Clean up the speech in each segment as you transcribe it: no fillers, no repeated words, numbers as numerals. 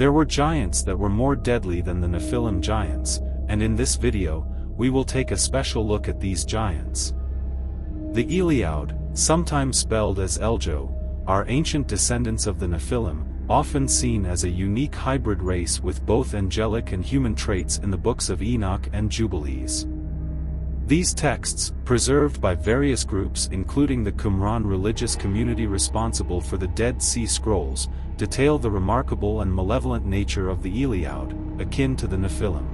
There were giants that were more deadly than the Nephilim giants, and in this video, we will take a special look at these giants. The Elioud, sometimes spelled as Eljo, are ancient descendants of the Nephilim, often seen as a unique hybrid race with both angelic and human traits in the books of Enoch and Jubilees. These texts, preserved by various groups including the Qumran religious community responsible for the Dead Sea Scrolls, detail the remarkable and malevolent nature of the Elioud, akin to the Nephilim.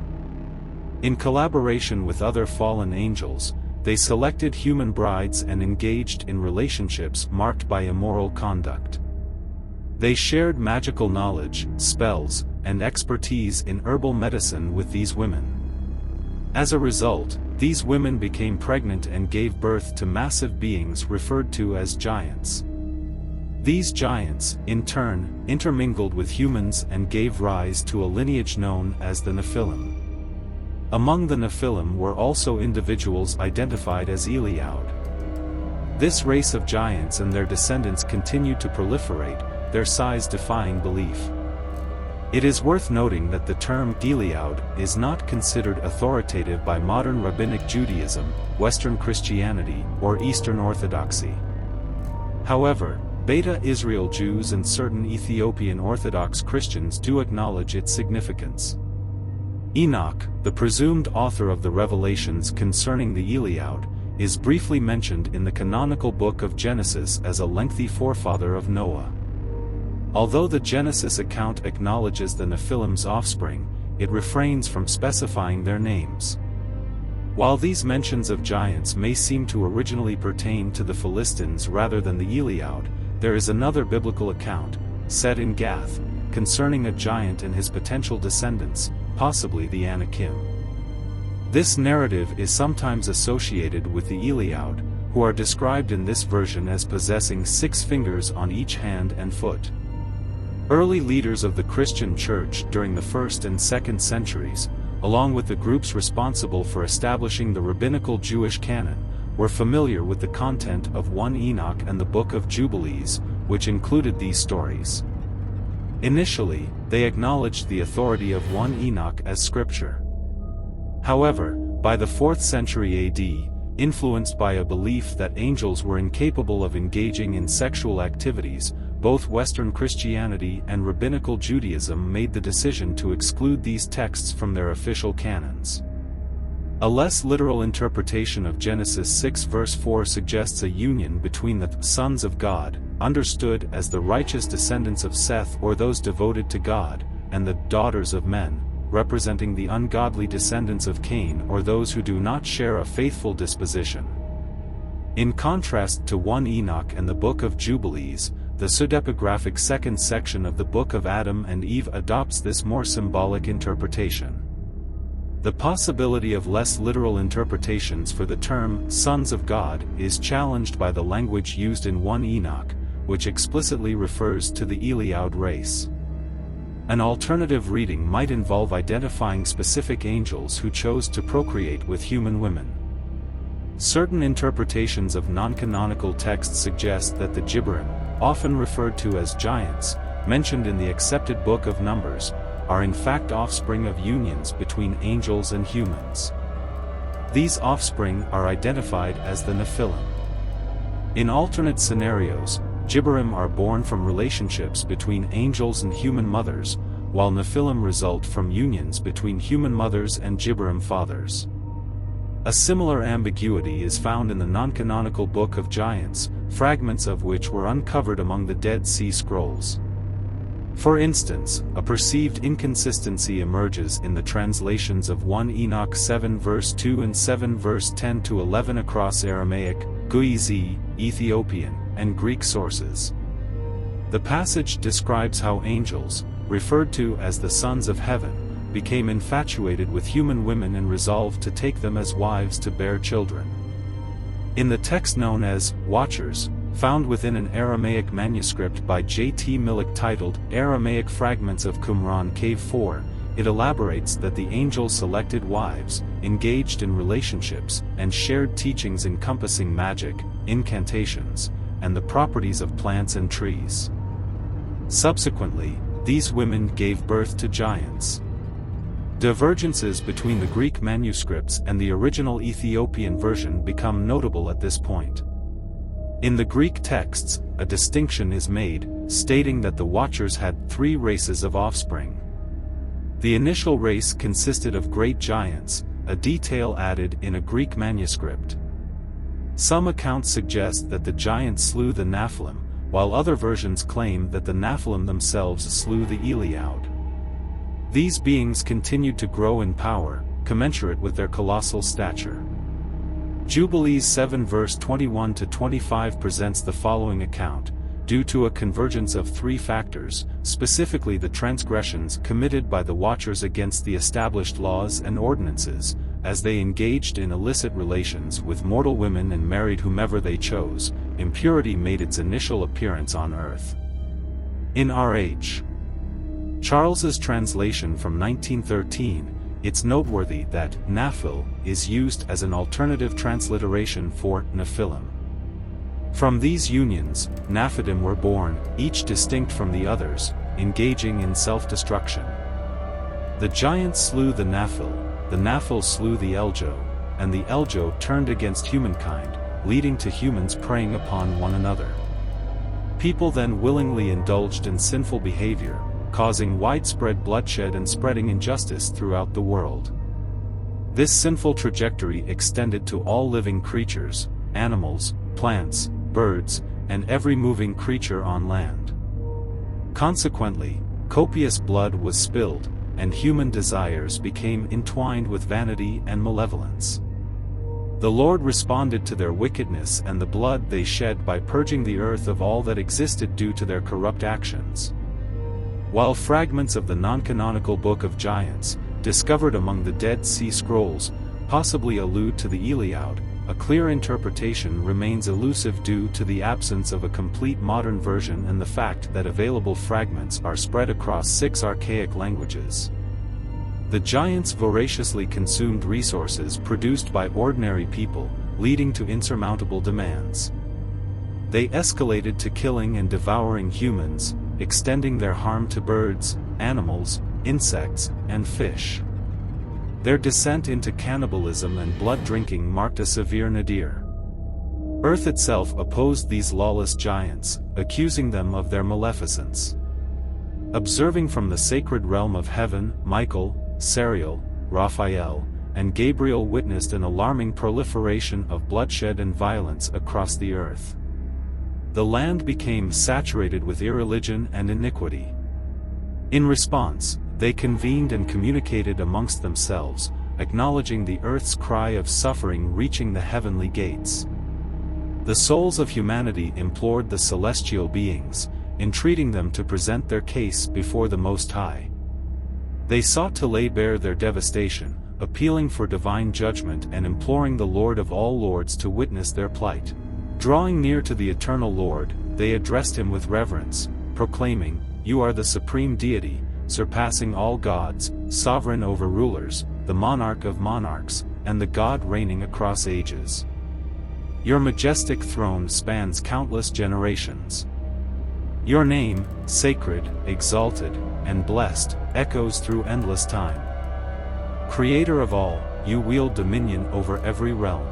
In collaboration with other fallen angels, they selected human brides and engaged in relationships marked by immoral conduct. They shared magical knowledge, spells, and expertise in herbal medicine with these women. As a result, these women became pregnant and gave birth to massive beings referred to as giants. These giants, in turn, intermingled with humans and gave rise to a lineage known as the Nephilim. Among the Nephilim were also individuals identified as Elioud. This race of giants and their descendants continued to proliferate, their size defying belief. It is worth noting that the term Elioud is not considered authoritative by modern Rabbinic Judaism, Western Christianity, or Eastern Orthodoxy. However, Beta Israel Jews and certain Ethiopian Orthodox Christians do acknowledge its significance. Enoch, the presumed author of the revelations concerning the Elioud, is briefly mentioned in the canonical book of Genesis as a lengthy forefather of Noah. Although the Genesis account acknowledges the Nephilim's offspring, it refrains from specifying their names. While these mentions of giants may seem to originally pertain to the Philistines rather than the Elioud, there is another biblical account, set in Gath, concerning a giant and his potential descendants, possibly the Anakim. This narrative is sometimes associated with the Elioud, who are described in this version as possessing 6 fingers on each hand and foot. Early leaders of the Christian Church during the 1st and 2nd centuries, along with the groups responsible for establishing the rabbinical Jewish canon, were familiar with the content of 1 Enoch and the Book of Jubilees, which included these stories. Initially, they acknowledged the authority of 1 Enoch as scripture. However, by the 4th century AD, influenced by a belief that angels were incapable of engaging in sexual activities, both Western Christianity and Rabbinical Judaism made the decision to exclude these texts from their official canons. A less literal interpretation of Genesis 6 verse 4 suggests a union between the sons of God, understood as the righteous descendants of Seth or those devoted to God, and the daughters of men, representing the ungodly descendants of Cain or those who do not share a faithful disposition. In contrast to 1 Enoch and the Book of Jubilees, the pseudepigraphic 2nd section of the Book of Adam and Eve adopts this more symbolic interpretation. The possibility of less literal interpretations for the term sons of God is challenged by the language used in 1 Enoch, which explicitly refers to the Elioud race. An alternative reading might involve identifying specific angels who chose to procreate with human women. Certain interpretations of non-canonical texts suggest that the Gibberim, often referred to as giants, mentioned in the accepted Book of Numbers, are in fact offspring of unions between angels and humans. These offspring are identified as the Nephilim. In alternate scenarios, Gibberim are born from relationships between angels and human mothers, while Nephilim result from unions between human mothers and Gibberim fathers. A similar ambiguity is found in the non-canonical Book of Giants, fragments of which were uncovered among the Dead Sea Scrolls. For instance, a perceived inconsistency emerges in the translations of 1 Enoch 7 verse 2 and 7 verse 10 to 11 across Aramaic, Guizi, Ethiopian, and Greek sources. The passage describes how angels, referred to as the sons of heaven, became infatuated with human women and resolved to take them as wives to bear children. In the text known as Watchers, found within an Aramaic manuscript by J.T. Millick titled Aramaic Fragments of Qumran Cave 4, it elaborates that the angels selected wives, engaged in relationships, and shared teachings encompassing magic, incantations, and the properties of plants and trees. Subsequently, these women gave birth to giants. Divergences between the Greek manuscripts and the original Ethiopian version become notable at this point. In the Greek texts, a distinction is made, stating that the Watchers had 3 races of offspring. The initial race consisted of great giants, a detail added in a Greek manuscript. Some accounts suggest that the giants slew the Nephilim, while other versions claim that the Nephilim themselves slew the Elioud. These beings continued to grow in power, commensurate with their colossal stature. Jubilees 7 verse 21-25 presents the following account: due to a convergence of 3 factors, specifically the transgressions committed by the Watchers against the established laws and ordinances, as they engaged in illicit relations with mortal women and married whomever they chose, impurity made its initial appearance on earth. In R.H. Charles's translation from 1913, it's noteworthy that Nephil is used as an alternative transliteration for Nephilim. From these unions, Nephilim were born, each distinct from the others, engaging in self-destruction. The giants slew the Nephil slew the Eljo, and the Eljo turned against humankind, leading to humans preying upon one another. People then willingly indulged in sinful behavior, causing widespread bloodshed and spreading injustice throughout the world. This sinful trajectory extended to all living creatures, animals, plants, birds, and every moving creature on land. Consequently, copious blood was spilled, and human desires became entwined with vanity and malevolence. The Lord responded to their wickedness and the blood they shed by purging the earth of all that existed due to their corrupt actions. While fragments of the non-canonical Book of Giants, discovered among the Dead Sea Scrolls, possibly allude to the Elioud, a clear interpretation remains elusive due to the absence of a complete modern version and the fact that available fragments are spread across 6 archaic languages. The giants voraciously consumed resources produced by ordinary people, leading to insurmountable demands. They escalated to killing and devouring humans, extending their harm to birds, animals, insects, and fish. Their descent into cannibalism and blood-drinking marked a severe nadir. Earth itself opposed these lawless giants, accusing them of their maleficence. Observing from the sacred realm of heaven, Michael, Sariel, Raphael, and Gabriel witnessed an alarming proliferation of bloodshed and violence across the earth. The land became saturated with irreligion and iniquity. In response, they convened and communicated amongst themselves, acknowledging the earth's cry of suffering reaching the heavenly gates. The souls of humanity implored the celestial beings, entreating them to present their case before the Most High. They sought to lay bare their devastation, appealing for divine judgment and imploring the Lord of all lords to witness their plight. Drawing near to the eternal Lord, they addressed him with reverence, proclaiming, "You are the supreme deity, surpassing all gods, sovereign over rulers, the monarch of monarchs, and the God reigning across ages. Your majestic throne spans countless generations. Your name, sacred, exalted, and blessed, echoes through endless time. Creator of all, you wield dominion over every realm.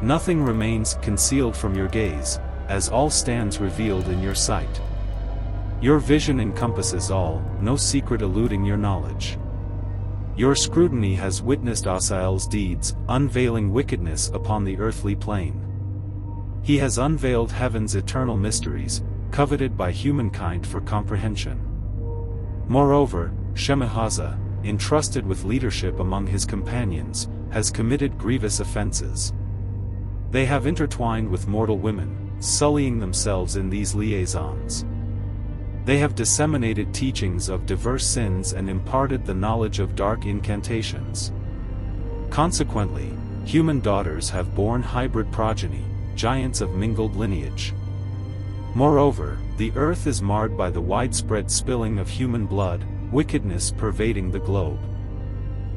Nothing remains concealed from your gaze, as all stands revealed in your sight. Your vision encompasses all, no secret eluding your knowledge. Your scrutiny has witnessed Osiel's deeds, unveiling wickedness upon the earthly plane. He has unveiled heaven's eternal mysteries, coveted by humankind for comprehension. Moreover, Shemahaza, entrusted with leadership among his companions, has committed grievous offenses. They have intertwined with mortal women, sullying themselves in these liaisons. They have disseminated teachings of diverse sins and imparted the knowledge of dark incantations. Consequently, human daughters have borne hybrid progeny, giants of mingled lineage. Moreover, the earth is marred by the widespread spilling of human blood, wickedness pervading the globe.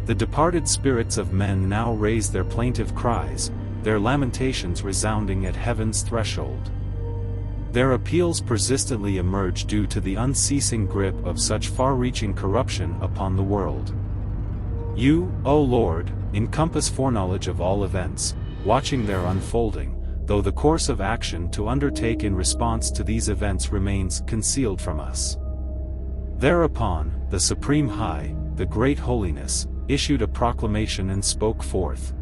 The departed spirits of men now raise their plaintive cries, their lamentations resounding at heaven's threshold. Their appeals persistently emerge due to the unceasing grip of such far-reaching corruption upon the world. You, O Lord, encompass foreknowledge of all events, watching their unfolding, though the course of action to undertake in response to these events remains concealed from us. Thereupon, the Supreme High, the Great Holiness, issued a proclamation and spoke forth.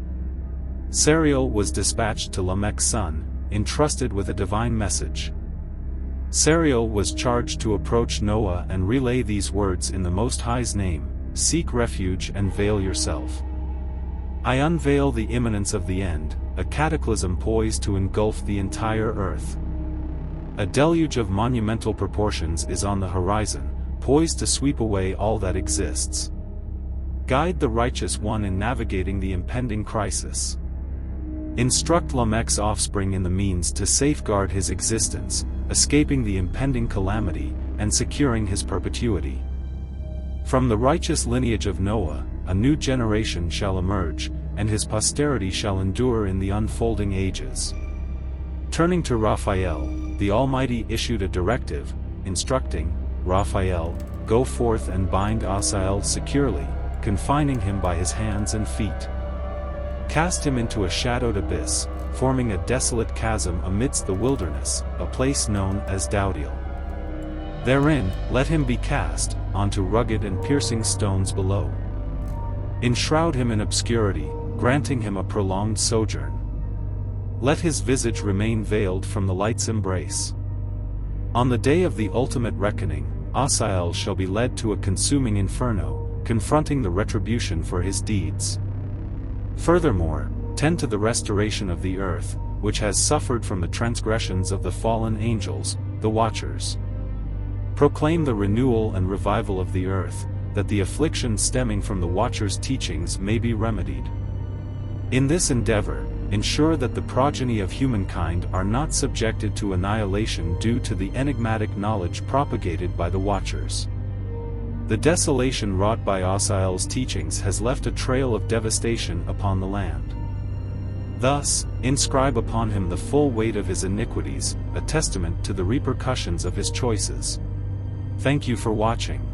Sariel was dispatched to Lamech's son, entrusted with a divine message. Sariel was charged to approach Noah and relay these words in the Most High's name: seek refuge and veil yourself. I unveil the imminence of the end, a cataclysm poised to engulf the entire earth. A deluge of monumental proportions is on the horizon, poised to sweep away all that exists. Guide the righteous one in navigating the impending crisis. Instruct Lamech's offspring in the means to safeguard his existence, escaping the impending calamity, and securing his perpetuity. From the righteous lineage of Noah, a new generation shall emerge, and his posterity shall endure in the unfolding ages. Turning to Raphael, the Almighty issued a directive, instructing, Raphael, go forth and bind Asael securely, confining him by his hands and feet. Cast him into a shadowed abyss, forming a desolate chasm amidst the wilderness, a place known as Daudiel. Therein, let him be cast, onto rugged and piercing stones below. Enshroud him in obscurity, granting him a prolonged sojourn. Let his visage remain veiled from the light's embrace. On the day of the ultimate reckoning, Asael shall be led to a consuming inferno, confronting the retribution for his deeds. Furthermore, tend to the restoration of the earth, which has suffered from the transgressions of the fallen angels, the Watchers. Proclaim the renewal and revival of the earth, that the affliction stemming from the Watchers' teachings may be remedied. In this endeavor, ensure that the progeny of humankind are not subjected to annihilation due to the enigmatic knowledge propagated by the Watchers. The desolation wrought by Asael's teachings has left a trail of devastation upon the land. Thus, inscribe upon him the full weight of his iniquities, a testament to the repercussions of his choices. Thank you for watching.